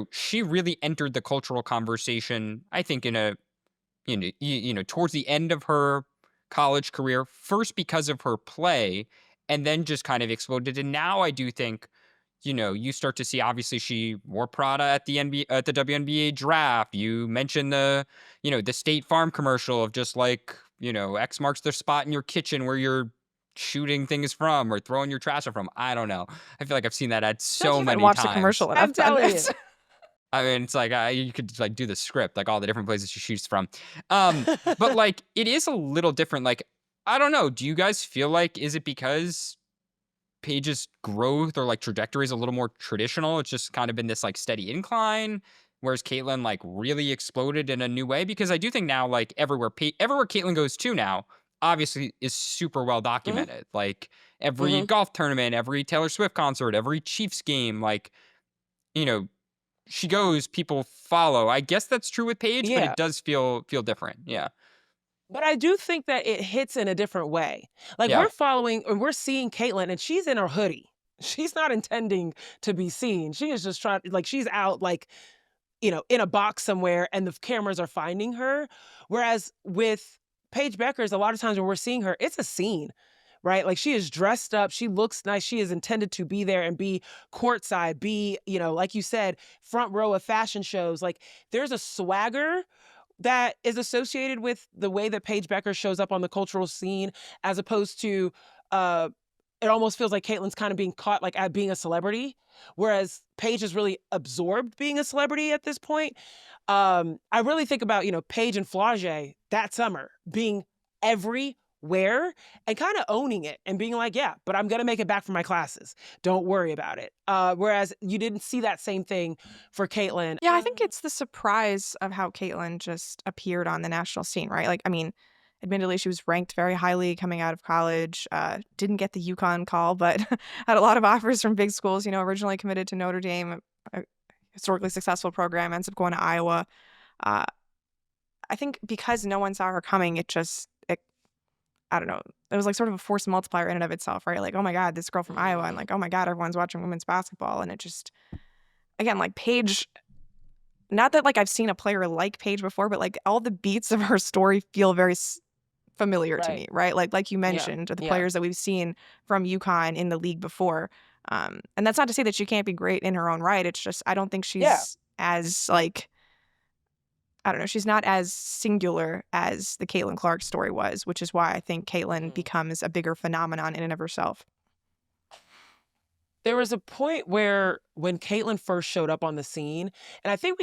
she really entered the cultural conversation, I think, in a, towards the end of her college career, first because of her play, and then just kind of exploded. And now I do think, you start to see, obviously she wore Prada at the WNBA draft. You mentioned the State Farm commercial of just like, X marks the spot in your kitchen where you're shooting things from or throwing your trash from. I don't know. I feel like I've seen that ad so many watch times. the commercial I'm telling you. I mean, it's like you could like do the script, like all the different places she shoots from. But like it is a little different. Like, I don't know. Do you guys feel like, is it because Paige's growth or like trajectory is a little more traditional? It's just kind of been this like steady incline, whereas Caitlin like really exploded in a new way? Because I do think now, like everywhere Caitlin goes to now, obviously is super well documented. Like every golf tournament, every Taylor Swift concert, every Chiefs game, like, she goes, people follow. I guess that's true with Paige, but it does feel different. Yeah. But I do think that it hits in a different way. Like Yeah. we're following and we're seeing Caitlin, and she's in her hoodie. She's not intending to be seen. She is just trying, like she's out like, in a box somewhere and the cameras are finding her. Whereas with Paige Bueckers, a lot of times when we're seeing her, it's a scene, right? Like she is dressed up, she looks nice, she is intended to be there and be courtside, be, like you said, front row of fashion shows. Like there's a swagger that is associated with the way that Paige Bueckers shows up on the cultural scene, as opposed to it almost feels like Caitlin's kind of being caught like at being a celebrity, whereas Paige has really absorbed being a celebrity at this point. I really think about, Paige and Flage that summer being everywhere and kind of owning it and being like, yeah, but I'm going to make it back for my classes. Don't worry about it. Whereas you didn't see that same thing for Caitlin. Yeah, I think it's the surprise of how Caitlin just appeared on the national scene, right? Like, I mean, admittedly, she was ranked very highly coming out of college. Didn't get the UConn call, but had a lot of offers from big schools. Originally committed to Notre Dame, a historically successful program, ends up going to Iowa. I think because no one saw her coming, I don't know. It was like sort of a force multiplier in and of itself, right? Like, oh my God, this girl from Iowa, and like, oh my God, everyone's watching women's basketball, and it just, again, like Paige. Not that like I've seen a player like Paige before, but like all the beats of her story feel very familiar to me, right? Like you mentioned, the players that we've seen from UConn in the league before. And that's not to say that she can't be great in her own right. It's just I don't think she's as like, I don't know, she's not as singular as the Caitlin Clark story was, which is why I think Caitlin becomes a bigger phenomenon in and of herself. There was a point where when Caitlin first showed up on the scene, and I think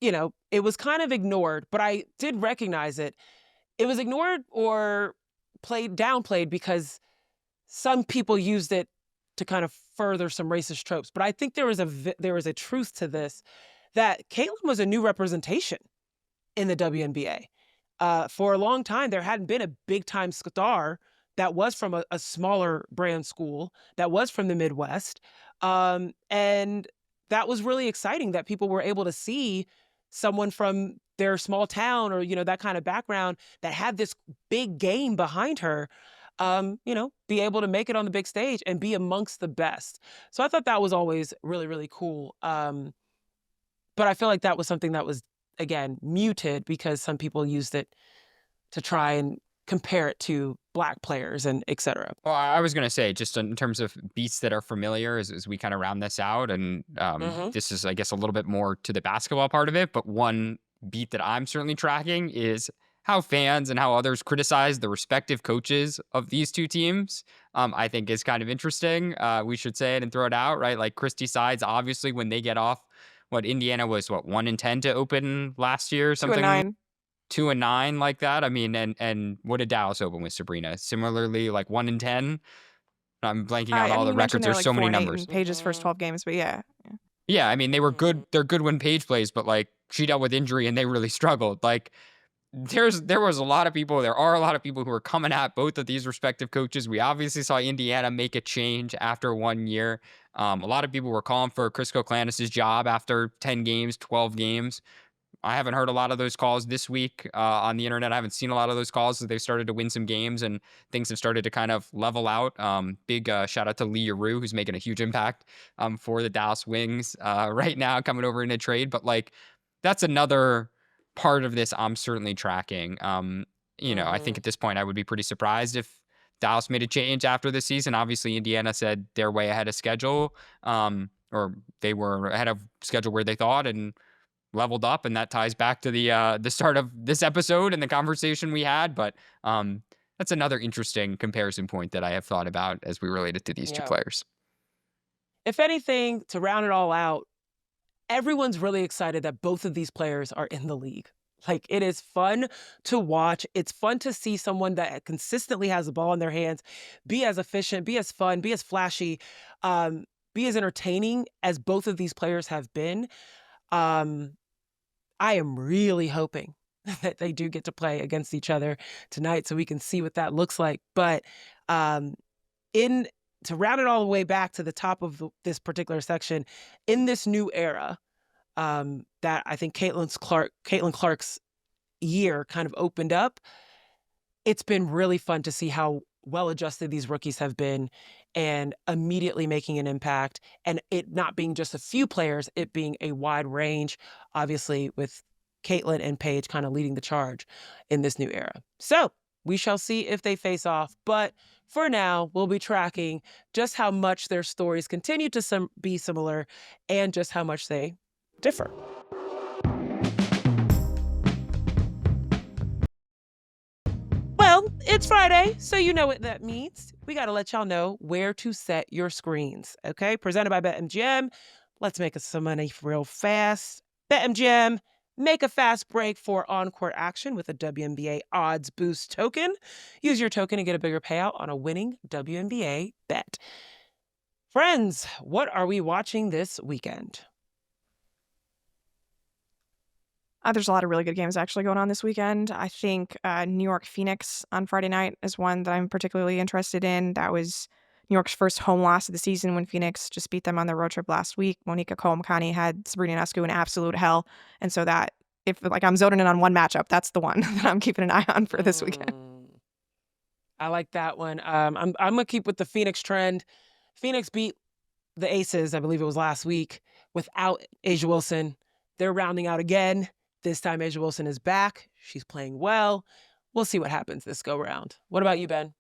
it was kind of ignored, but I did recognize it. It was ignored or downplayed because some people used it to kind of further some racist tropes. But I think there was a truth to this, that Caitlin was a new representation in the WNBA. For a long time, there hadn't been a big-time star that was from a smaller brand school, that was from the Midwest. And that was really exciting that people were able to see someone from their small town or, that kind of background that had this big game behind her, be able to make it on the big stage and be amongst the best. So I thought that was always really, really cool. But I feel like that was something that was, again, muted because some people used it to try and compare it to Black players and et cetera. Well, I was going to say, just in terms of beats that are familiar as we kind of round this out, and this is, I guess, a little bit more to the basketball part of it, but one beat that I'm certainly tracking is how fans and how others criticize the respective coaches of these two teams. I think is kind of interesting. We should say it and throw it out, right? Like Christie Sides, obviously, when they get off, Indiana was 1-10 to open last year, something 2-9. 2-9 like that. I mean, and what did Dallas open with, Sabreena? Similarly, like 1-10. I'm blanking out all the records. There's like so many 4-8 numbers. in Paige's first 12 games, but yeah. Yeah, I mean, they were good. They're good when Paige plays, but like she dealt with injury and they really struggled. Like there was a lot of people. There are a lot of people who are coming at both of these respective coaches. We obviously saw Indiana make a change after 1 year. A lot of people were calling for Chris Koklanis' job after 10 games, 12 games. I haven't heard a lot of those calls this week on the internet. I haven't seen a lot of those calls as they've started to win some games and things have started to kind of level out. Big shout out to Lee Yaroo, who's making a huge impact for the Dallas Wings right now, coming over in a trade. But like, that's another part of this I'm certainly tracking. I think at this point I would be pretty surprised if Dallas made a change after the season. Obviously, Indiana said they're way ahead of schedule, or they were ahead of schedule where they thought, and leveled up, and that ties back to the start of this episode and the conversation we had. But that's another interesting comparison point that I have thought about as we relate it to these two players. If anything, to round it all out, everyone's really excited that both of these players are in the league. Like, it is fun to watch. It's fun to see someone that consistently has the ball in their hands, be as efficient, be as fun, be as flashy, be as entertaining as both of these players have been. I am really hoping that they do get to play against each other tonight so we can see what that looks like. But to round it all the way back to the top of this particular section, in this new era that I think Caitlin Clark's year kind of opened up, it's been really fun to see how well-adjusted these rookies have been and immediately making an impact, and it not being just a few players, it being a wide range, obviously with Caitlin and Paige kind of leading the charge in this new era. So we shall see if they face off, but for now, we'll be tracking just how much their stories continue to be similar and just how much they differ. Well, it's Friday, so you know what that means. We got to let y'all know where to set your screens, okay? Presented by BetMGM. Let's make us some money real fast. BetMGM, make a fast break for on-court action with a WNBA odds boost token. Use your token to get a bigger payout on a winning WNBA bet. Friends, what are we watching this weekend? There's a lot of really good games actually going on this weekend. I think New York Phoenix on Friday night is one that I'm particularly interested in. That was New York's first home loss of the season when Phoenix just beat them on their road trip last week. Monica Coamcani had Sabreena Ionescu in absolute hell. And so that, if like I'm zoning in on one matchup, that's the one that I'm keeping an eye on for this weekend. I like that one. I'm going to keep with the Phoenix trend. Phoenix beat the Aces, I believe it was last week, without A'ja Wilson. They're rounding out again. This time, A'ja Wilson is back. She's playing well. We'll see what happens this go round. What about you, Ben?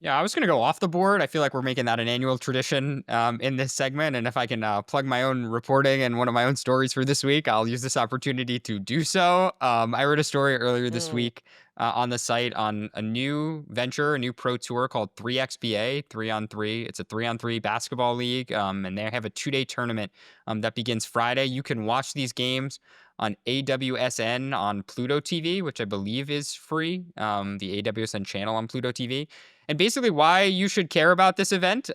Yeah, I was going to go off the board. I feel like we're making that an annual tradition in this segment. And if I can plug my own reporting and one of my own stories for this week, I'll use this opportunity to do so. I wrote a story earlier this week on the site on a new venture, a new pro tour called 3XBA, 3-on-3. It's a 3-on-3 basketball league, and they have a 2-day tournament that begins Friday. You can watch these games on AWSN on Pluto TV, which I believe is free, the AWSN channel on Pluto TV. And basically why you should care about this event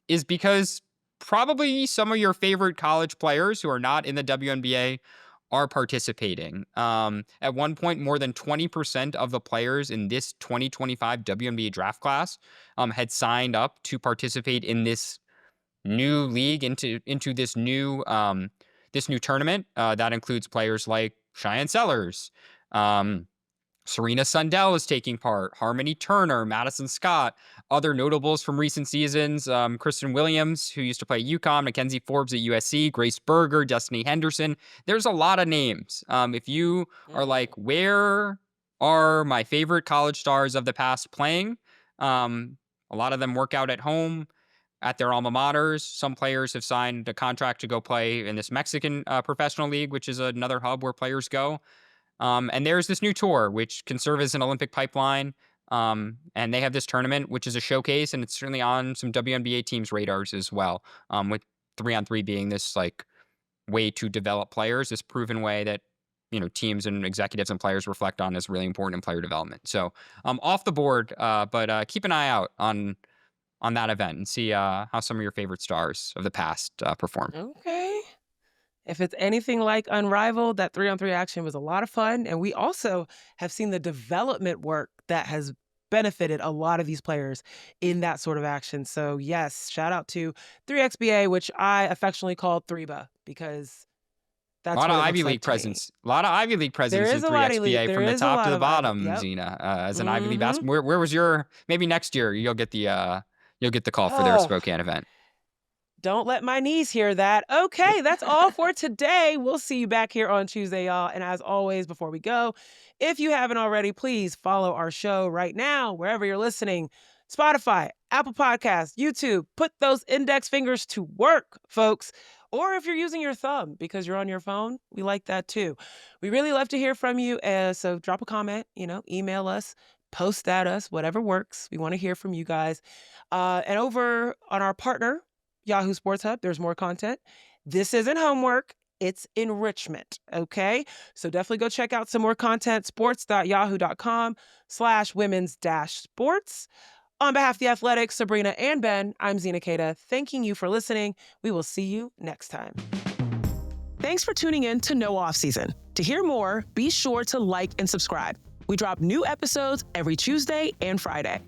is because probably some of your favorite college players who are not in the WNBA are participating. At one point, more than 20% of the players in this 2025 WNBA draft class had signed up to participate in this new league, into this new tournament. That includes players like Cheyenne Sellers, Serena Sundell is taking part, Harmony Turner, Madison Scott, other notables from recent seasons, Kristen Williams, who used to play at UConn, Mackenzie Forbes at USC, Grace Berger, Destiny Henderson. There's a lot of names. If you are like, where are my favorite college stars of the past playing? A lot of them work out at home at their alma maters. Some players have signed a contract to go play in this Mexican professional league, which is another hub where players go. And there's this new tour, which can serve as an Olympic pipeline. And they have this tournament, which is a showcase, and it's certainly on some WNBA teams' radars as well. With 3-on-3 being this like way to develop players, this proven way that teams and executives and players reflect on is really important in player development. So off the board, but keep an eye out on that event and see how some of your favorite stars of the past perform. Okay. If it's anything like Unrivaled, that 3-on-3 action was a lot of fun. And we also have seen the development work that has benefited a lot of these players in that sort of action. So yes, shout out to 3XBA, which I affectionately call 3BA, because that's a lot of what it Ivy looks League like to me. presence. A lot of Ivy League presence There in is a lot of 3XBA from the top to the bottom, yep. Zena. As an Ivy League basketball, where was your? Maybe next year you'll get the call for their Spokane event. Don't let my knees hear that. Okay, that's all for today. We'll see you back here on Tuesday, y'all. And as always, before we go, if you haven't already, please follow our show right now, wherever you're listening. Spotify, Apple Podcasts, YouTube. Put those index fingers to work, folks. Or if you're using your thumb because you're on your phone, we like that too. We really love to hear from you. So drop a comment, email us, post at us, whatever works. We want to hear from you guys. And over on our partner, Yahoo Sports Hub, there's more content. This isn't homework, it's enrichment, okay? So definitely go check out some more content, sports.yahoo.com/women's-sports. On behalf of The Athletic, Sabreena and Ben, I'm Zena Keita, thanking you for listening. We will see you next time. Thanks for tuning in to No Off Season. To hear more, be sure to like and subscribe. We drop new episodes every Tuesday and Friday.